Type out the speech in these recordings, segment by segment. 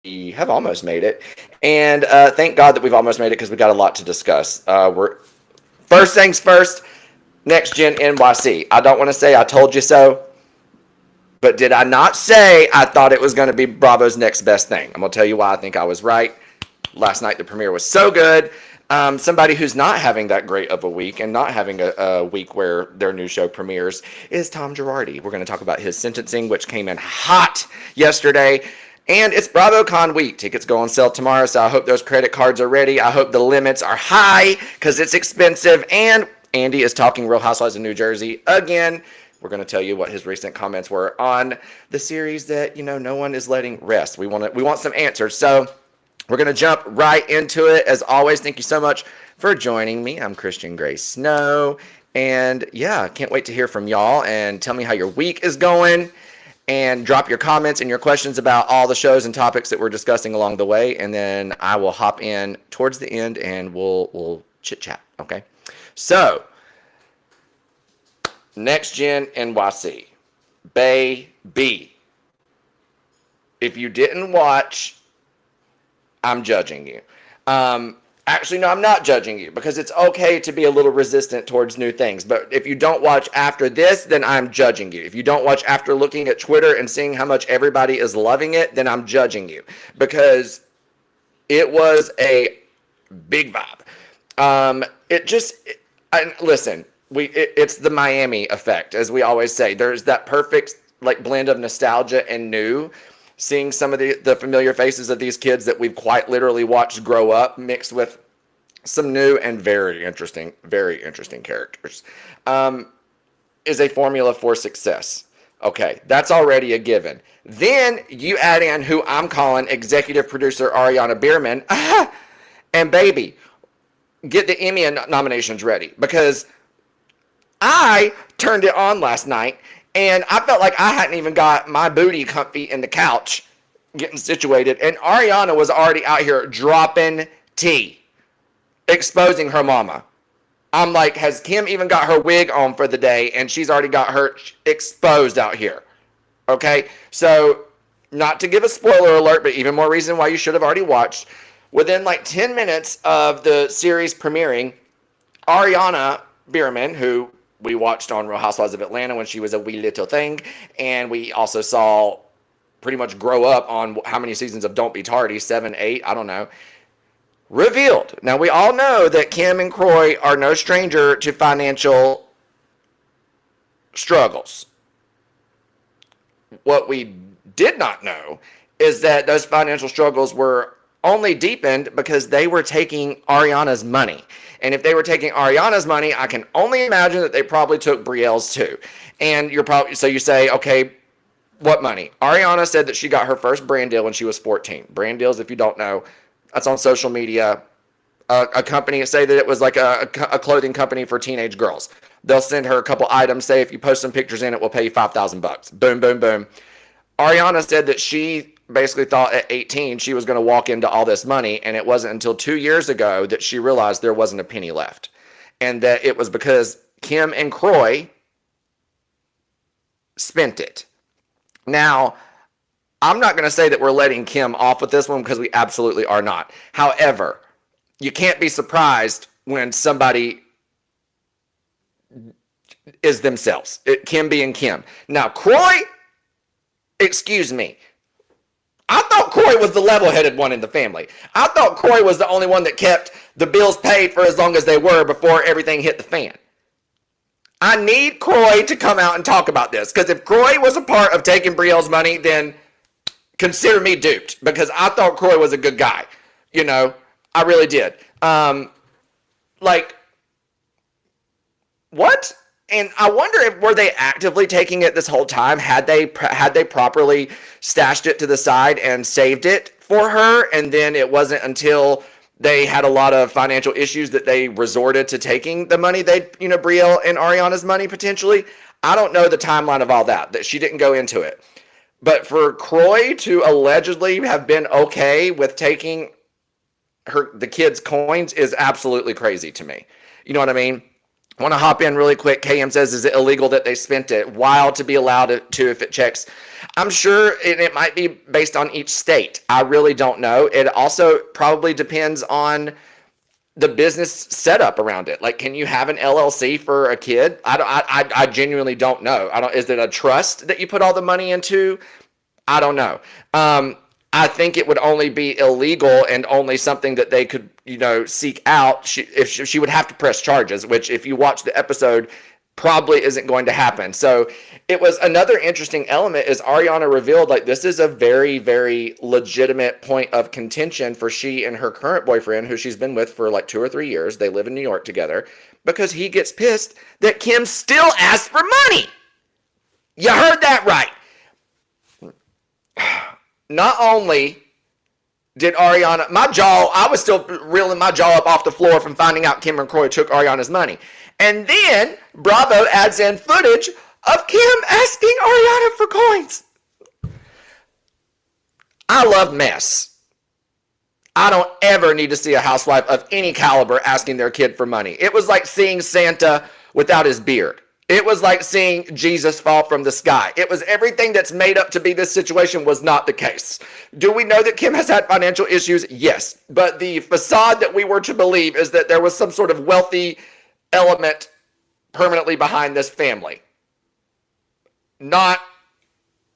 have almost made it. And thank God that we've almost made it because we got a lot to discuss. We're First things first, Next Gen NYC. I don't want to say I told you so, but did I not say I thought it was going to be Bravo's next best thing? I'm going to tell you why I think I was right. Last night, the premiere was so good. Somebody who's not having that great of a week and not having a week where their new show premieres is Tom Girardi. We're going to talk about his sentencing, which came in hot yesterday. And it's BravoCon week. Tickets go on sale tomorrow, so I hope those credit cards are ready. I hope the limits are high because it's expensive. And Andy is talking Real Housewives of New Jersey again. We're going to tell you what his recent comments were on the series that, no one is letting rest. We want some answers. So we're going to jump right into it. As always, thank you so much for joining me. I'm Christian Gray Snow. And yeah, can't wait to hear from y'all and tell me how your week is going. And drop your comments and your questions about all the shows and topics that we're discussing along the way. And then I will hop in towards the end and we'll chit chat. Okay. So, Next Gen NYC. Baby. If you didn't watch, I'm judging you. Actually, no, I'm not judging you because it's okay to be a little resistant towards new things. But if you don't watch after this, then I'm judging you. If you don't watch after looking at Twitter and seeing how much everybody is loving it, then I'm judging you because it was a big vibe. Listen, it's the Miami effect, as we always say. There's that perfect blend of nostalgia and new. Seeing some of the familiar faces of these kids that we've quite literally watched grow up mixed with some new and very interesting characters is a formula for success. Okay, that's already a given. Then you add in who I'm calling executive producer Ariana Biermann, and baby, get the Emmy nominations ready because I turned it on last night and I felt like I hadn't even got my booty comfy in the couch getting situated. And Ariana was already out here dropping tea, exposing her mama. I'm like, has Kim even got her wig on for the day? And she's already got her exposed out here. Okay? So, not to give a spoiler alert, but even more reason why you should have already watched. Within 10 minutes of the series premiering, Ariana Biermann, who we watched on Real Housewives of Atlanta when she was a wee little thing. And we also saw pretty much grow up on how many seasons of Don't Be Tardy, 7, 8, I don't know. Revealed. Now, we all know that Kim and Kroy are no stranger to financial struggles. What we did not know is that those financial struggles were only deepened because they were taking Ariana's money. And if they were taking Ariana's money, I can only imagine that they probably took Brielle's too. And so you say, okay, what money? Ariana said that she got her first brand deal when she was 14. Brand deals, if you don't know, that's on social media. A company, say that it was like a clothing company for teenage girls. They'll send her a couple items, say if you post some pictures in it, we'll pay you $5,000. Boom, boom, boom. Ariana said that she basically thought at 18 she was going to walk into all this money, and it wasn't until 2 years ago that she realized there wasn't a penny left. And that it was because Kim and Kroy spent it. Now, I'm not going to say that we're letting Kim off with this one because we absolutely are not. However, you can't be surprised when somebody is themselves. Kim being Kim. Now, Kroy, excuse me, I thought Kroy was the level-headed one in the family. I thought Kroy was the only one that kept the bills paid for as long as they were before everything hit the fan. I need Kroy to come out and talk about this, because if Kroy was a part of taking Brielle's money, then consider me duped, because I thought Kroy was a good guy. I really did. What? And I wonder if were they actively taking it this whole time? Had they properly stashed it to the side and saved it for her? And then it wasn't until they had a lot of financial issues that they resorted to taking the money Brielle and Ariana's money potentially. I don't know the timeline of all that she didn't go into it. But for Kroy to allegedly have been okay with taking the kids' coins is absolutely crazy to me. You know what I mean? I want to hop in really quick. KM says, is it illegal that they spent it? Wild to be allowed to if it checks. I'm sure it might be based on each state. I really don't know. It also probably depends on the business setup around it. Like, can you have an LLC for a kid? I genuinely don't know. Is it a trust that you put all the money into? I don't know. I think it would only be illegal and only something that they could, seek out. She would have to press charges, which if you watch the episode, probably isn't going to happen. So it was another interesting element is Ariana revealed, like, this is a very, very legitimate point of contention for she and her current boyfriend, who she's been with for like 2 or 3 years. They live in New York together, because he gets pissed that Kim still asks for money. You heard that right. Not only did Ariana, I was still reeling my jaw up off the floor from finding out Kim and Kroy took Ariana's money. And then Bravo adds in footage of Kim asking Ariana for coins. I love mess. I don't ever need to see a housewife of any caliber asking their kid for money. It was like seeing Santa without his beard. It was like seeing Jesus fall from the sky. It was everything that's made up to be this situation was not the case. Do we know that Kim has had financial issues? Yes. But the facade that we were to believe is that there was some sort of wealthy element permanently behind this family. Not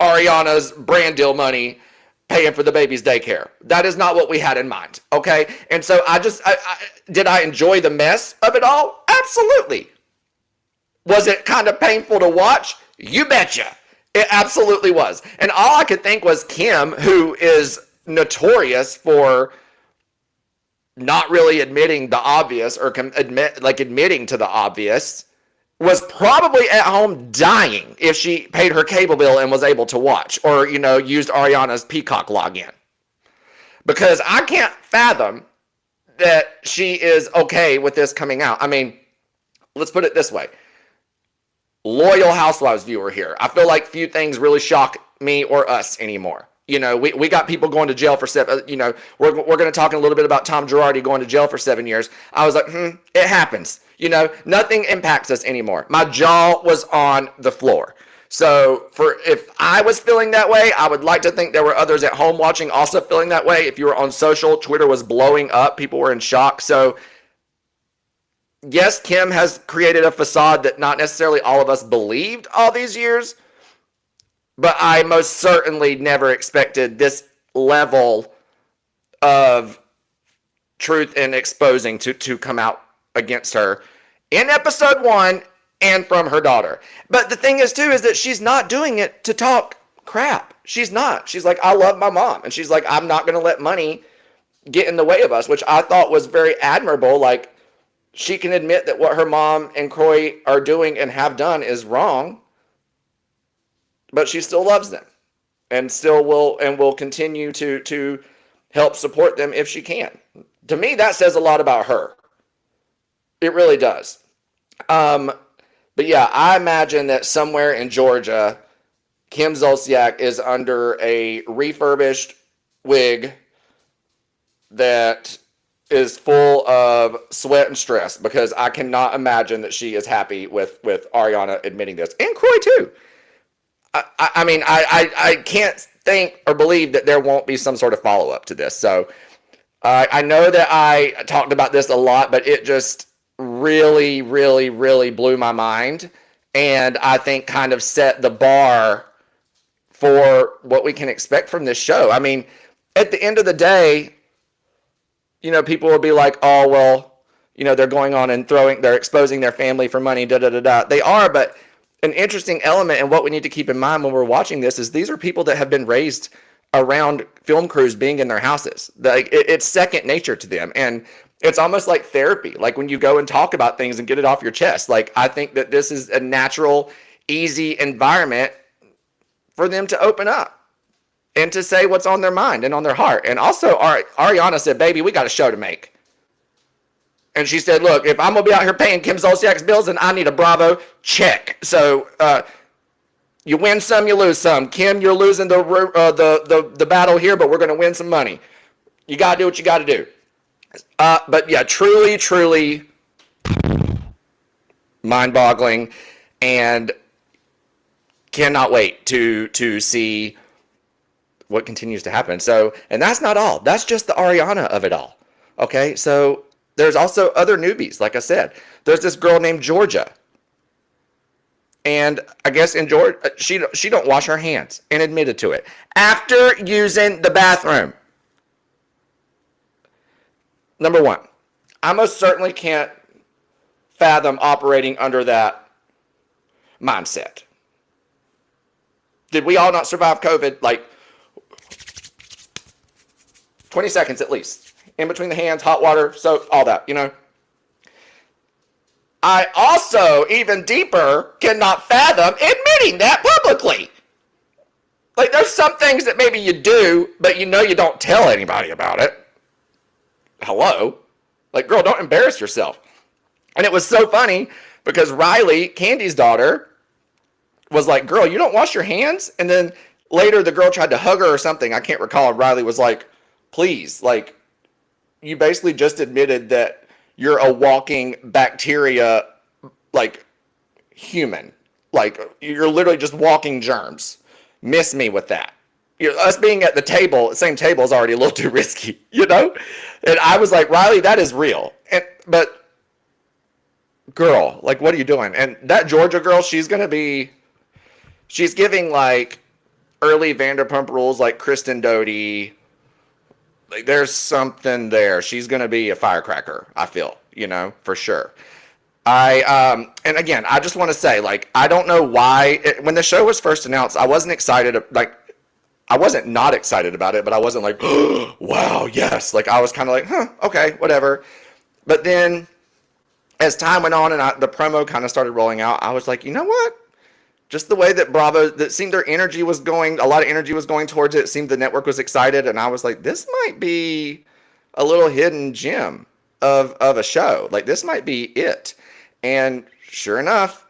Ariana's brand deal money paying for the baby's daycare. That is not what we had in mind. Okay. And so did I enjoy the mess of it all? Absolutely. Was it kind of painful to watch? You betcha. It absolutely was. And all I could think was Kim, who is notorious for not really admitting the obvious or admitting to the obvious, was probably at home dying if she paid her cable bill and was able to watch, or, used Ariana's Peacock login. Because I can't fathom that she is okay with this coming out. I mean, let's put it this way. Loyal Housewives viewer here. I feel like few things really shock me or us anymore. We got people going to jail for we're going to talk a little bit about Tom Girardi going to jail for 7 years. I was like, it happens. Nothing impacts us anymore. My jaw was on the floor. So if I was feeling that way, I would like to think there were others at home watching also feeling that way. If you were on social, Twitter was blowing up. People were in shock. So yes, Kim has created a facade that not necessarily all of us believed all these years, but I most certainly never expected this level of truth and exposing to come out against her in episode 1 and from her daughter. But the thing is, too, is that she's not doing it to talk crap. She's not. She's like, I love my mom. And she's like, I'm not going to let money get in the way of us, which I thought was very admirable. Like, she can admit that what her mom and Kroy are doing and have done is wrong, but she still loves them and still will continue to help support them if she can. To me, that says a lot about her. It really does. But yeah, I imagine that somewhere in Georgia, Kim Zolciak is under a refurbished wig that is full of sweat and stress, because I cannot imagine that she is happy with Ariana admitting this. And Kroy too. I mean, I can't think or believe that there won't be some sort of follow-up to this. So I know that I talked about this a lot, but it just really, really, really blew my mind. And I think kind of set the bar for what we can expect from this show. I mean, at the end of the day, people will be like, oh, well, they're going on and they're exposing their family for money, da-da-da-da. They are, but an interesting element and what we need to keep in mind when we're watching this is these are people that have been raised around film crews being in their houses. It's second nature to them. And it's almost like therapy. Like when you go and talk about things and get it off your chest. Like, I think that this is a natural, easy environment for them to open up and to say what's on their mind and on their heart. And also, Ariana said, baby, we got a show to make. And she said, look, if I'm going to be out here paying Kim Zolciak's bills, then I need a Bravo check. So you win some, you lose some. Kim, you're losing the battle here, but we're going to win some money. You got to do what you got to do. But yeah, truly, truly mind-boggling, and cannot wait to see what continues to happen. So, and that's not all. That's just the Ariana of it all. Okay, so there's also other newbies. Like I said, there's this girl named Georgia, and I guess in Georgia, she don't wash her hands and admitted to it after using the bathroom. Number one, I most certainly can't fathom operating under that mindset. Did we all not survive COVID? Like 20 seconds at least. In between the hands, hot water, soap, all that, you know. I also, even deeper, cannot fathom admitting that publicly. Like, there's some things that maybe you do, but you know you don't tell anybody about it. Hello? Like, girl, don't embarrass yourself. And it was so funny because Riley, Candy's daughter, was like, girl, you don't wash your hands? And then later the girl tried to hug her or something. I can't recall. And Riley was like, please, like, you basically just admitted that you're a walking bacteria, like, human. Like, you're literally just walking germs. Miss me with that. Us being at the table, same table, is already a little too risky, you know? And I was like, Riley, that is real. But, girl, like, what are you doing? And that Georgia girl, she's giving, like, early Vanderpump Rules, like Kristen Doty. Like, there's something there. She's going to be a firecracker, I feel, you know, for sure. And again, I just want to say, like, I don't know why, when the show was first announced, I wasn't excited, like, I wasn't not excited about it, but I wasn't like, oh, wow, yes. Like, I was kind of like, huh, okay, whatever. But then, as time went on and the promo kind of started rolling out, I was like, you know what? Just the way that Bravo, that seemed their energy was going, a lot of energy was going towards it. It seemed the network was excited. And I was like, this might be a little hidden gem of a show. Like, this might be it. And sure enough,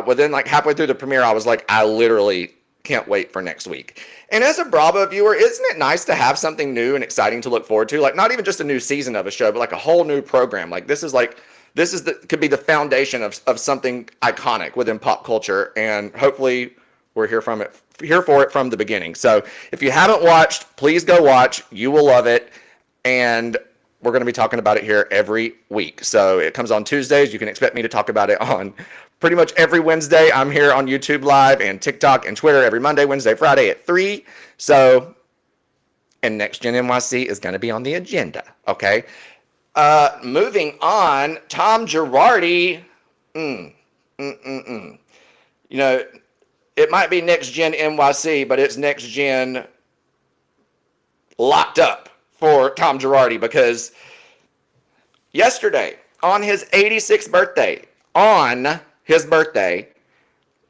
within like halfway through the premiere, I was like, I literally can't wait for next week. And as a Bravo viewer, isn't it nice to have something new and exciting to look forward to? Like, not even just a new season of a show, but like a whole new program. Like, could be the foundation of something iconic within pop culture, and hopefully we're here for it from the beginning. So if you haven't watched, please go watch. You will love it, and we're going to be talking about it here every week. So it comes on Tuesdays. You can expect me to talk about it on pretty much every Wednesday. I'm here on YouTube Live and TikTok and Twitter every Monday, Wednesday, Friday at 3. So, and Next Gen NYC is going to be on the agenda, okay? Moving on, Tom Girardi. You know, it might be Next Gen NYC, but it's Next Gen locked up for Tom Girardi, because yesterday, on his 86th birthday,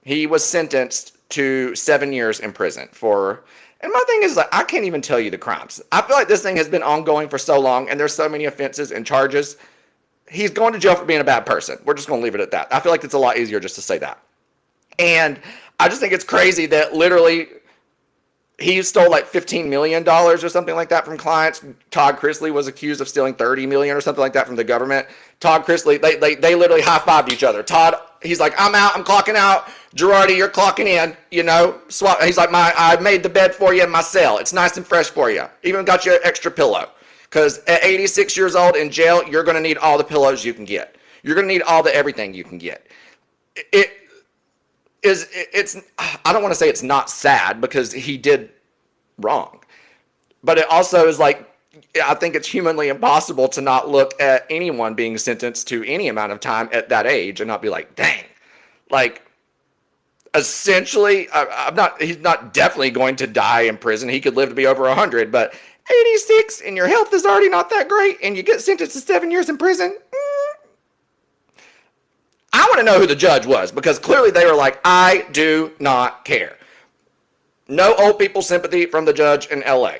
he was sentenced to 7 years in prison for. And my thing is, like, I can't even tell you the crimes. I feel like this thing has been ongoing for so long, and there's so many offenses and charges. He's going to jail for being a bad person. We're just going to leave it at that. I feel like it's a lot easier just to say that. And I just think it's crazy that literally he stole like $15 million or something like that from clients. Todd Chrisley was accused of stealing $30 million or something like that from the government. Todd Chrisley, they literally high-fived each other. Todd, he's like, I'm out, I'm clocking out. Girardi, you're clocking in, you know. He's like, I made the bed for you in my cell. It's nice and fresh for you. Even got you an extra pillow. Because at 86 years old in jail, you're going to need all the pillows you can get. You're going to need all the everything you can get. I don't want to say it's not sad, because he did wrong. But it also is like, I think it's humanly impossible to not look at anyone being sentenced to any amount of time at that age and not be like, dang. Like, essentially, he's not definitely going to die in prison. He could live to be over 100, but 86 and your health is already not that great and you get sentenced to 7 years in prison. I want to know who the judge was, because clearly they were like, I do not care. No old people sympathy from the judge in LA.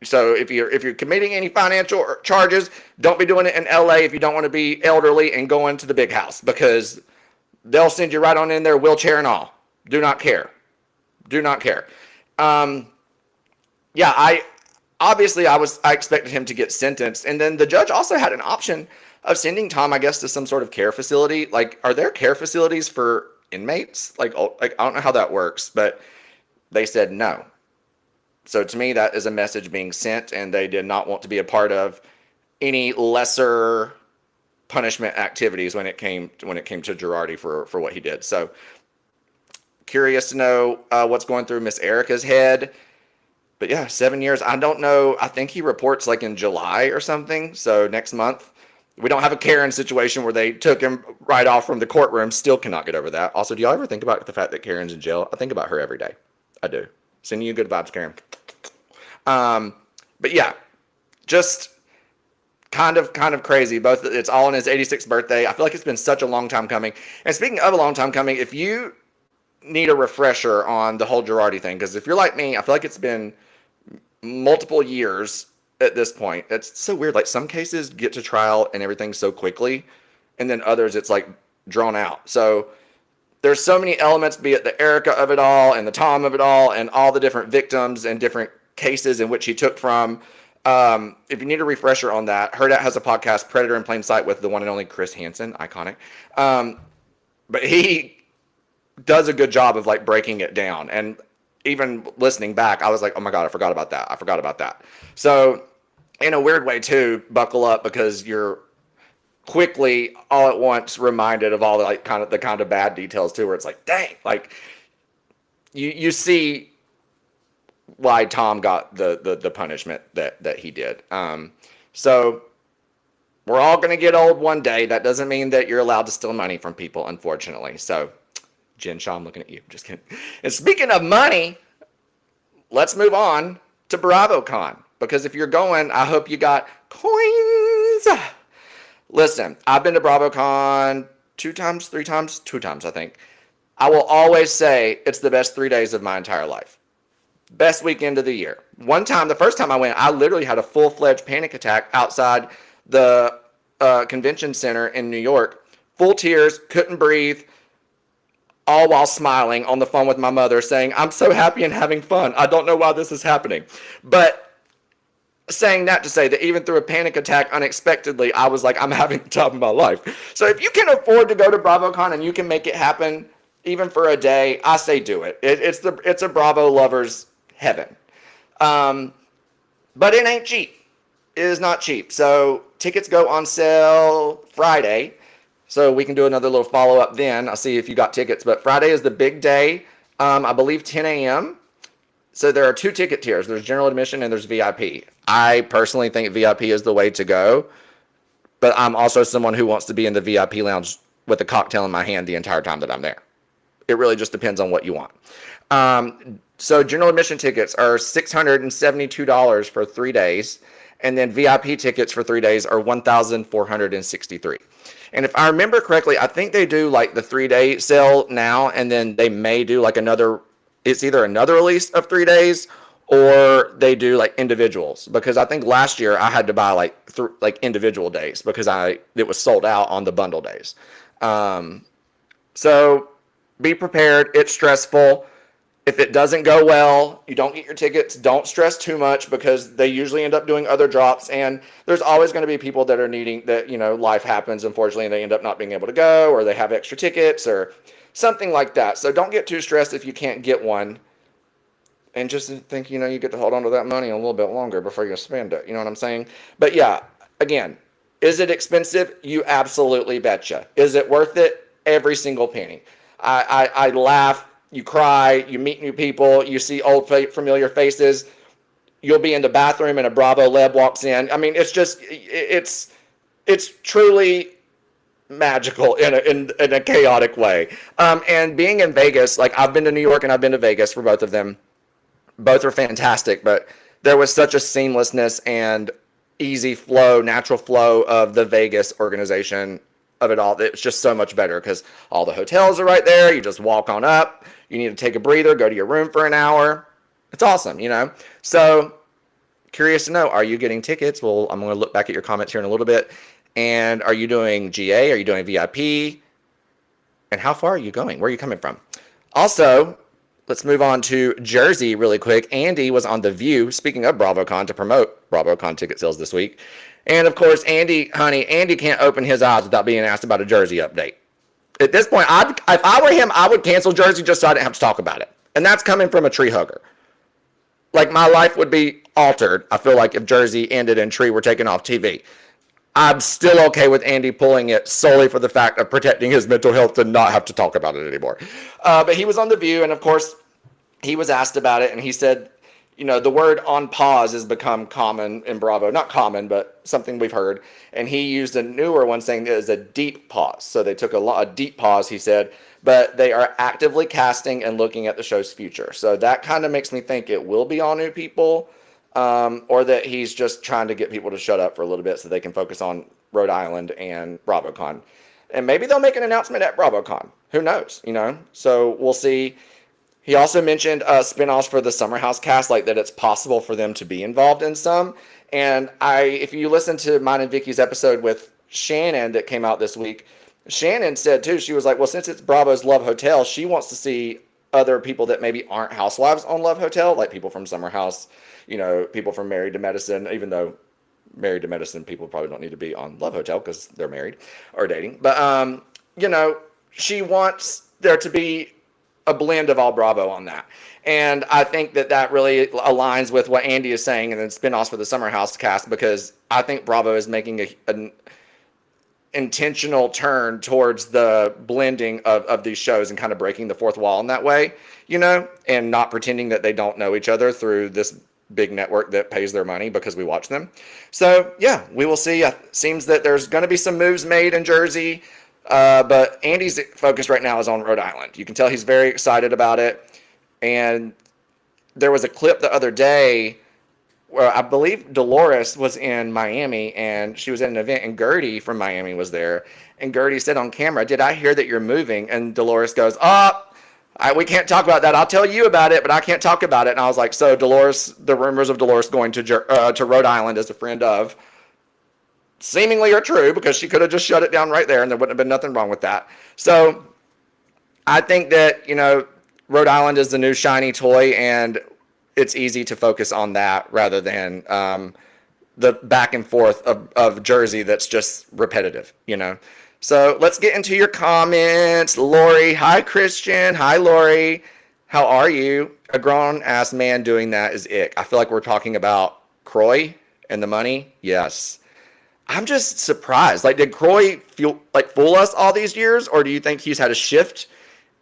So if you're committing any financial charges, don't be doing it in LA if you don't want to be elderly and going to the big house, because they'll send you right on in there, wheelchair and all. Do not care. Do not care. I expected him to get sentenced, and then the judge also had an option of sending Tom, I guess, to some sort of care facility. Like, are there care facilities for inmates? Like I don't know how that works, but they said no. So to me, that is a message being sent, and they did not want to be a part of any lesser punishment activities when it came to Girardi for what he did. So curious to know what's going through Miss Erica's head. But yeah, 7 years. I don't know. I think he reports like in July or something. So next month. We don't have a Karen situation where they took him right off from the courtroom. Still cannot get over that. Also, do y'all ever think about the fact that Karen's in jail? I think about her every day. I do. Sending you good vibes, Karen. But yeah, just kind of crazy. Both, it's all on his 86th birthday. I feel like it's been such a long time coming. And speaking of a long time coming, if you need a refresher on the whole Girardi thing, because if you're like me, I feel like it's been multiple years at this point. It's so weird. Like some cases get to trial and everything so quickly, and then others it's like drawn out. So there's so many elements, be it the Erica of it all and the Tom of it all and all the different victims and different cases in which he took from. If you need a refresher on that, Herdat has a podcast, Predator in Plain Sight, with the one and only Chris Hansen, iconic. But he does a good job of like breaking it down. And even listening back, I was like, oh my God, I forgot about that. So in a weird way too, buckle up, because you're quickly all at once reminded of all the like kind of bad details too, where it's like, dang, like you see why Tom got the punishment that he did. So we're all going to get old one day. That doesn't mean that you're allowed to steal money from people, unfortunately. So Jen Shaw, I'm looking at you. Just kidding. And speaking of money, let's move on to BravoCon. Because if you're going, I hope you got coins. Listen, I've been to BravoCon 2 times, 3 times, 2 times, I think. I will always say it's the best 3 days of my entire life. Best weekend of the year. One time, the first time I went, I literally had a full-fledged panic attack outside the convention center in New York. Full tears, couldn't breathe, all while smiling on the phone with my mother saying, I'm so happy and having fun. I don't know why this is happening. But saying that to say that even through a panic attack unexpectedly, I was like, I'm having the time of my life. So if you can afford to go to BravoCon and you can make it happen even for a day, I say do it. It's a Bravo lover's heaven. But it ain't cheap. It is not cheap. So tickets go on sale Friday. So we can do another little follow-up then. I'll see if you got tickets. But Friday is the big day. I believe 10 a.m. So there are 2 ticket tiers. There's general admission and there's VIP. I personally think VIP is the way to go. But I'm also someone who wants to be in the VIP lounge with a cocktail in my hand the entire time that I'm there. It really just depends on what you want. So general admission tickets are $672 for 3 days. And then VIP tickets for 3 days are $1,463. And if I remember correctly, I think they do like the 3-day sale now, and then they may do like it's either another release of 3 days or they do like individuals. Because I think last year I had to buy like individual days because it was sold out on the bundle days. So be prepared. It's stressful. If it doesn't go well, you don't get your tickets, don't stress too much, because they usually end up doing other drops, and there's always going to be people that are needing that, life happens, unfortunately, and they end up not being able to go, or they have extra tickets or something like that. So don't get too stressed if you can't get one, and just think, you get to hold on to that money a little bit longer before you spend it. You know what I'm saying? But yeah, again, is it expensive? You absolutely betcha. Is it worth it? Every single penny. I laugh. You cry, you meet new people, you see old familiar faces. You'll be in the bathroom and a Bravo leb walks in. I mean, it's just, it's truly magical in a chaotic way. And being in Vegas, like I've been to New York and I've been to Vegas for both of them. Both are fantastic, but there was such a seamlessness and easy flow, natural flow of the Vegas organization of it all. It's just so much better because all the hotels are right there. You just walk on up. You need to take a breather, go to your room for an hour. It's awesome, So curious to know, are you getting tickets? Well, I'm going to look back at your comments here in a little bit. And are you doing GA? Are you doing VIP? And how far are you going? Where are you coming from? Also, let's move on to Jersey really quick. Andy was on The View, speaking of BravoCon, to promote BravoCon ticket sales this week. And of course, Andy can't open his eyes without being asked about a Jersey update. At this point, if I were him, I would cancel Jersey just so I didn't have to talk about it. And that's coming from a tree hugger. Like, my life would be altered, I feel like, if Jersey ended and Tree were taken off TV. I'm still okay with Andy pulling it solely for the fact of protecting his mental health to not have to talk about it anymore. But he was on The View, and of course, he was asked about it, and he said, you know, the word on pause has become common in Bravo. Not common, but something we've heard. And he used a newer one saying it is a deep pause. So they took a deep pause, he said, but they are actively casting and looking at the show's future. So that kind of makes me think it will be all new people, or that he's just trying to get people to shut up for a little bit so they can focus on Rhode Island and BravoCon. And maybe they'll make an announcement at BravoCon. Who knows, you know? So we'll see. He also mentioned spinoffs for the Summer House cast, like that it's possible for them to be involved in some. And if you listen to mine and Vicky's episode with Shannon that came out this week, Shannon said too, she was like, well, since it's Bravo's Love Hotel, she wants to see other people that maybe aren't housewives on Love Hotel, like people from Summer House, you know, people from Married to Medicine, even though Married to Medicine people probably don't need to be on Love Hotel because they're married or dating. But, you know, she wants there to be a blend of all Bravo on that. And I think that really aligns with what Andy is saying and then spin-offs for the Summer House cast, because I think Bravo is making an intentional turn towards the blending of these shows and kind of breaking the fourth wall in that way, you know, and not pretending that they don't know each other through this big network that pays their money because we watch them. So, yeah, we will see. It seems that there's going to be some moves made in Jersey. But Andy's focus right now is on Rhode Island. You can tell he's very excited about it. And there was a clip the other day where I believe Dolores was in Miami and she was at an event and Gertie from Miami was there. And Gertie said on camera, "Did I hear that you're moving?" And Dolores goes, we can't talk about that. I'll tell you about it, but I can't talk about it. And I was like, so Dolores, the rumors of Dolores going to Rhode Island as a friend of, seemingly are true, because she could have just shut it down right there and there wouldn't have been nothing wrong with that. So I think that, you know, Rhode Island is the new shiny toy and it's easy to focus on that rather than the back and forth of Jersey that's just repetitive, you know. So let's get into your comments. Lori, hi Christian, hi Lori, how are you? A grown-ass man doing that is ick. I feel like we're talking about Croy and the money. Yes. I'm just surprised. Like, did Croy fool us all these years? Or do you think he's had a shift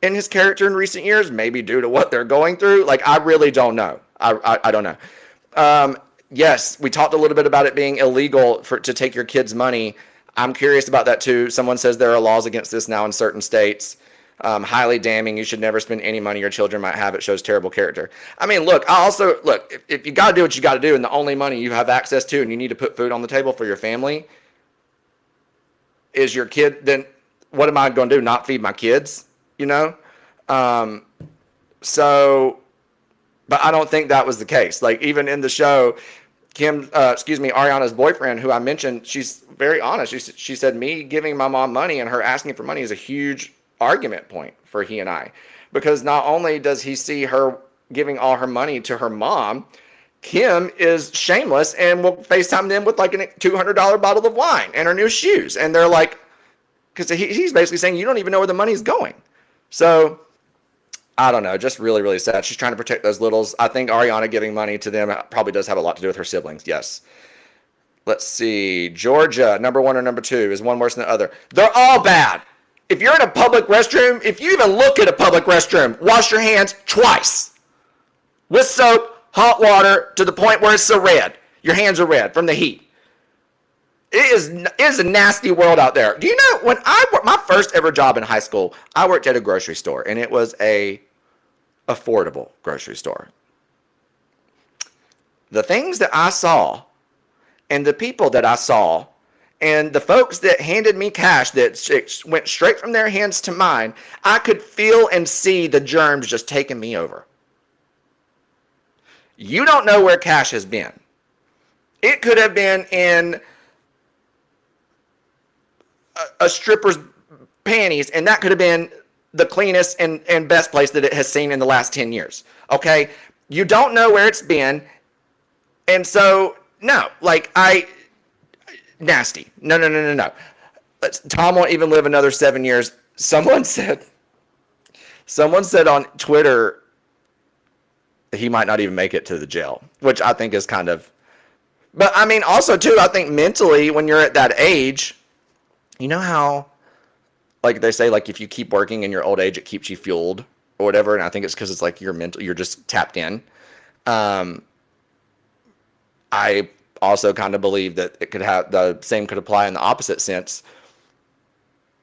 in his character in recent years? Maybe due to what they're going through? Like, I really don't know. I don't know. Yes, we talked a little bit about it being illegal to take your kids' money. I'm curious about that too. Someone says there are laws against this now in certain states. Highly damning. You should never spend any money your children might have. It shows terrible character. I mean, look, if you got to do what you got to do and the only money you have access to and you need to put food on the table for your family is your kid, then what am I going to do? Not feed my kids, you know? But I don't think that was the case. Like, even in the show, Ariana's boyfriend, who I mentioned, she's very honest. She said, me giving my mom money and her asking for money is a huge argument point for he and I, because not only does he see her giving all her money to her mom, Kim is shameless and will FaceTime them with like a $200 bottle of wine and her new shoes. And they're like, because he's basically saying, you don't even know where the money's going. So I don't know, just really, really sad. She's trying to protect those littles. I think Ariana giving money to them probably does have a lot to do with her siblings. Yes. Let's see. Georgia, number 1 or number 2? Is one worse than the other? They're all bad. If you're in a public restroom, if you even look at a public restroom, wash your hands twice. With soap, hot water, to the point where it's so red. Your hands are red from the heat. It is a nasty world out there. Do you know, when I worked, my first ever job in high school, I worked at a grocery store, and it was a affordable grocery store. The things that I saw and the people that I saw and the folks that handed me cash that went straight from their hands to mine, I could feel and see the germs just taking me over. You don't know where cash has been. It could have been in a stripper's panties, and that could have been the cleanest and best place that it has seen in the last 10 years. Okay? You don't know where it's been. And so, no, like, nasty. No. Tom won't even live another 7 years. Someone said on Twitter he might not even make it to the jail, which I think is kind of, but I mean, also too, I think mentally when you're at that age, you know how, like they say, like if you keep working in your old age, it keeps you fueled or whatever. And I think it's because it's like you're just tapped in. I also kind of believe that it could have the same could apply in the opposite sense,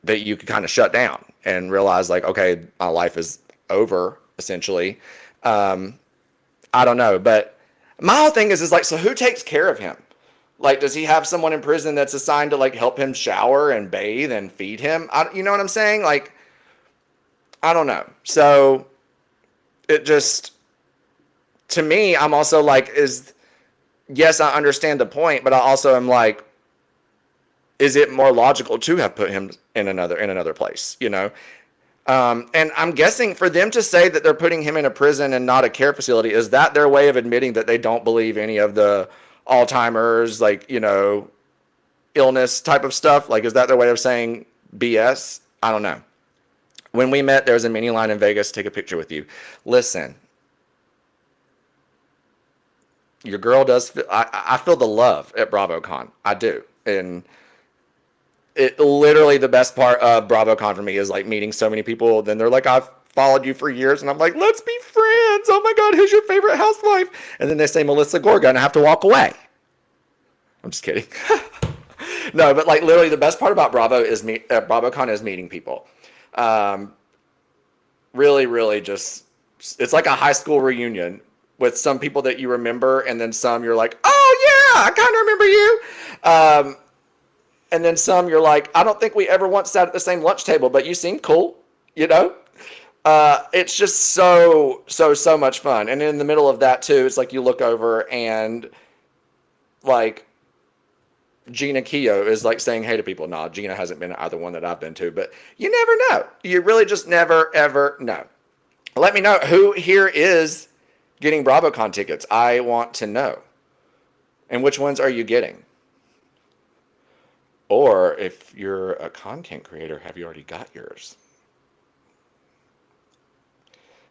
that you could kind of shut down and realize like, okay, my life is over essentially. I don't know, but my whole thing is like, so who takes care of him? Like, does he have someone in prison that's assigned to like help him shower and bathe and feed him? You know what I'm saying? Like, I don't know. So it just, to me, I'm also like, yes, I understand the point, but I also am like, is it more logical to have put him in another place, you know? And I'm guessing for them to say that they're putting him in a prison and not a care facility, is that their way of admitting that they don't believe any of the Alzheimer's, like, you know, illness type of stuff? Like, is that their way of saying BS? I don't know. When we met, there was a mini line in Vegas to take a picture with you. Listen, your girl does, I feel the love at BravoCon. I do. And it literally, the best part of BravoCon for me is like meeting so many people. Then they're like, I've followed you for years. And I'm like, let's be friends. Oh my God, who's your favorite housewife? And then they say Melissa Gorga and I have to walk away. I'm just kidding. No, but like literally the best part about BravoCon is meeting people. Really, really just, it's like a high school reunion with some people that you remember. And then some you're like, oh yeah, I kind of remember you. And then some you're like, I don't think we ever once sat at the same lunch table, but you seem cool, you know? It's just so much fun. And in the middle of that too, it's like you look over and like Gina Keogh is like saying hey to people. Nah, Gina hasn't been to either one that I've been to, but you never know. You really just never, ever know. Let me know who here is getting BravoCon tickets. I want to know. And which ones are you getting? Or if you're a content creator, have you already got yours?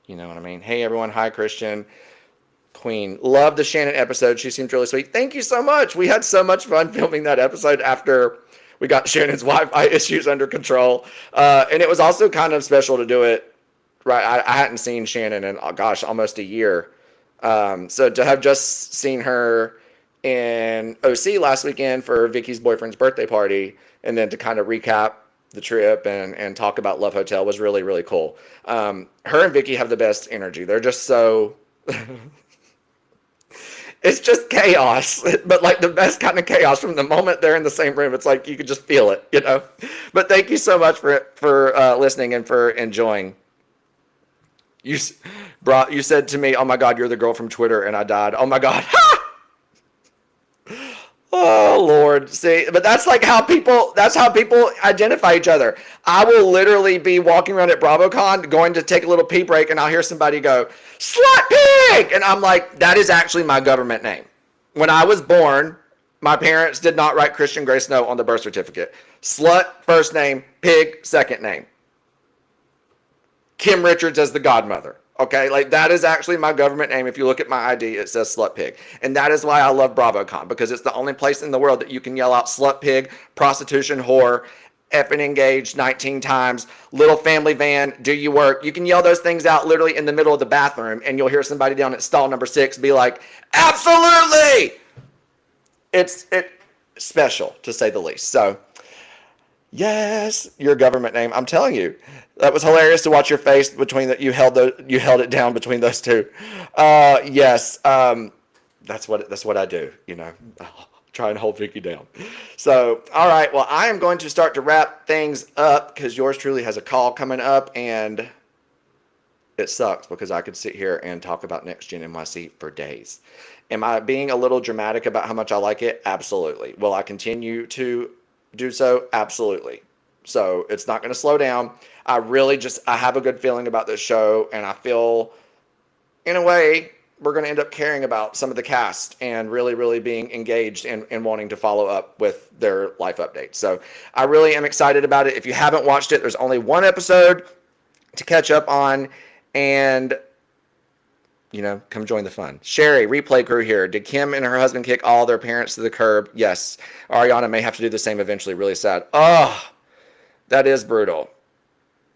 You know what I mean? Hey, everyone. Hi, Christian. Queen. Love the Shannon episode. She seemed really sweet. Thank you so much. We had so much fun filming that episode after we got Shannon's Wi-Fi issues under control. And it was also kind of special to do it, right? I hadn't seen Shannon in, oh gosh, almost a year. So to have just seen her in OC last weekend for Vicky's boyfriend's birthday party, and then to kind of recap the trip and talk about Love Hotel was really, really cool. Her and Vicky have the best energy. They're just so, it's just chaos, but like the best kind of chaos. From the moment they're in the same room, it's like you could just feel it, you know? But thank you so much for listening and for enjoying. You said to me, oh my God, you're the girl from Twitter, and I died. Oh my God. Oh Lord, see, but that's how people identify each other. I will literally be walking around at BravoCon, going to take a little pee break, and I'll hear somebody go, "Slut Pig!" And I'm like, that is actually my government name. When I was born, my parents did not write Christian Gray Snow on the birth certificate. Slut, first name, Pig, second name. Kim Richards as the godmother. Okay, like that is actually my government name. If you look at my ID, it says Slut Pig. And that is why I love BravoCon, because it's the only place in the world that you can yell out slut pig, prostitution, whore, effing engaged 19 times, little family van, do you work? You can yell those things out literally in the middle of the bathroom, and you'll hear somebody down at stall number 6 be like, absolutely! It's special, to say the least. So, yes, your government name. I'm telling you, that was hilarious to watch your face between that. You held it down between those two. Yes, that's what I do. You know, I'll try and hold Vicky down. So, all right. Well, I am going to start to wrap things up because yours truly has a call coming up, and it sucks because I could sit here and talk about Next Gen NYC for days. Am I being a little dramatic about how much I like it? Absolutely. Will I continue to do so? Absolutely. So it's not going to slow down. I have a good feeling about this show, and I feel, in a way, we're going to end up caring about some of the cast and really, really being engaged and wanting to follow up with their life updates. So I really am excited about it. If you haven't watched it, there's only one episode to catch up on, and come join the fun. Sherry, replay crew here. Did Kim and her husband kick all their parents to the curb? Yes. Ariana may have to do the same eventually. Really sad. Oh, that is brutal.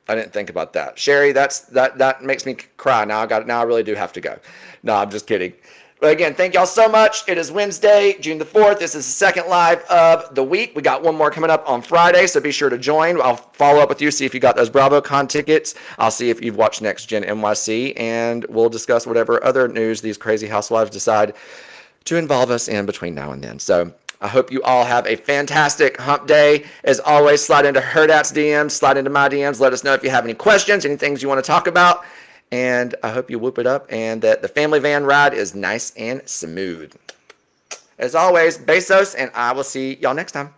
I didn't think about that. Sherry, that makes me cry. Now I really do have to go. No, I'm just kidding. But again, thank y'all so much. It is Wednesday, June the 4th. This is the second live of the week. We got one more coming up on Friday, so be sure to join. I'll follow up with you, see if you got those BravoCon tickets. I'll see if you've watched Next Gen NYC, and we'll discuss whatever other news these crazy housewives decide to involve us in between now and then. So I hope you all have a fantastic hump day. As always, slide into Herdat's DMs, slide into my DMs. Let us know if you have any questions, any things you want to talk about. And I hope you whoop it up and that the family van ride is nice and smooth. As always, besos, and I will see y'all next time.